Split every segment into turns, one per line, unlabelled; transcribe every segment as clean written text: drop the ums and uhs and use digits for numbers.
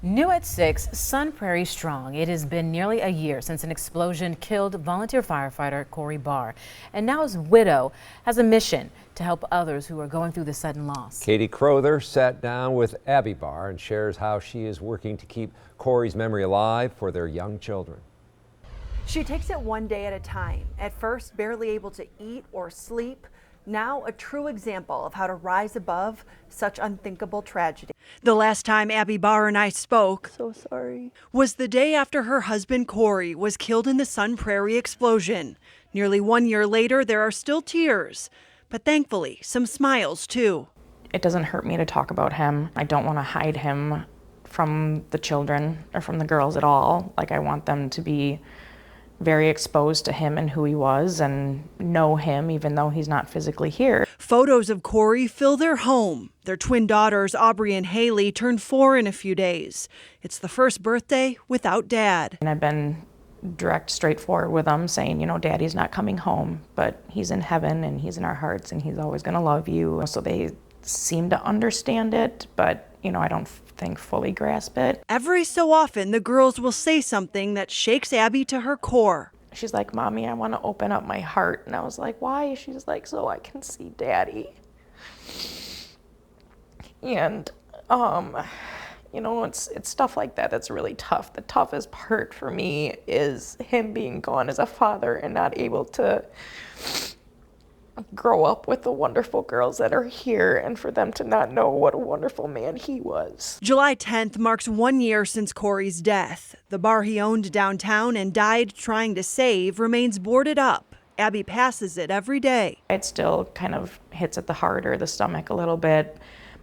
New at 6, Sun Prairie Strong. It has been nearly a year since an explosion killed volunteer firefighter Corey Barr. And now his widow has a mission to help others who are going through the sudden loss.
Katie Crowther sat down with Abby Barr and shares how she is working to keep Corey's memory alive for their young children.
She takes it one day at a time. At first, barely able to eat or sleep. Now a true example of how to rise above such unthinkable tragedy. The last time Abby Barr and I spoke, was the day after her husband Corey was killed in the Sun Prairie explosion. Nearly 1 year later, there are still tears, but thankfully some smiles too.
It doesn't hurt me to talk about him. I don't want to hide him from the children or from the girls at all. Like, I want them to be very exposed to him and who he was and know him even though he's not physically here.
Photos of Corey fill their home. Their twin daughters, Aubrey and Haley, turned 4 in a few days. It's the first birthday without Dad.
And I've been direct, straightforward with them, saying, you know, Daddy's not coming home, but he's in heaven and he's in our hearts and he's always going to love you. So they seem to understand it, but, you know, I don't think fully grasp it.
Every so often, the girls will say something that shakes Abby to her core.
She's like, Mommy, I want to open up my heart. And I was like, why? She's like, so I can see Daddy. And, you know, it's stuff like that that's really tough. The toughest part for me is him being gone as a father and not able to grow up with the wonderful girls that are here and for them to not know what a wonderful man he was.
July 10th marks 1 year since Corey's death. The bar he owned downtown and died trying to save remains boarded up. Abby passes it every day.
It still kind of hits at the heart or the stomach a little bit,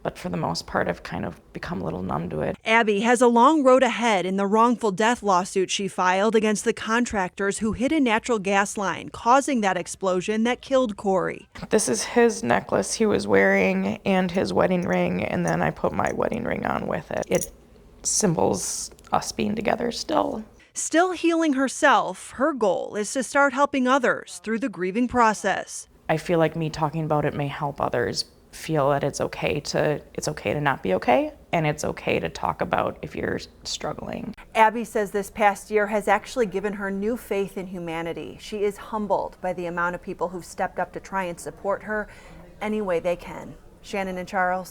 but for the most part, I've kind of become a little numb to it.
Abby has a long road ahead in the wrongful death lawsuit she filed against the contractors who hit a natural gas line, causing that explosion that killed Corey.
This is his necklace he was wearing and his wedding ring, and then I put my wedding ring on with it. It symbols us being together still.
Still healing herself, her goal is to start helping others through the grieving process.
I feel like me talking about it may help others feel that it's okay to not be okay, and it's okay to talk about if you're struggling.
Abby says this past year has actually given her new faith in humanity. She is humbled by the amount of people who've stepped up to try and support her any way they can. Shannon and Charles.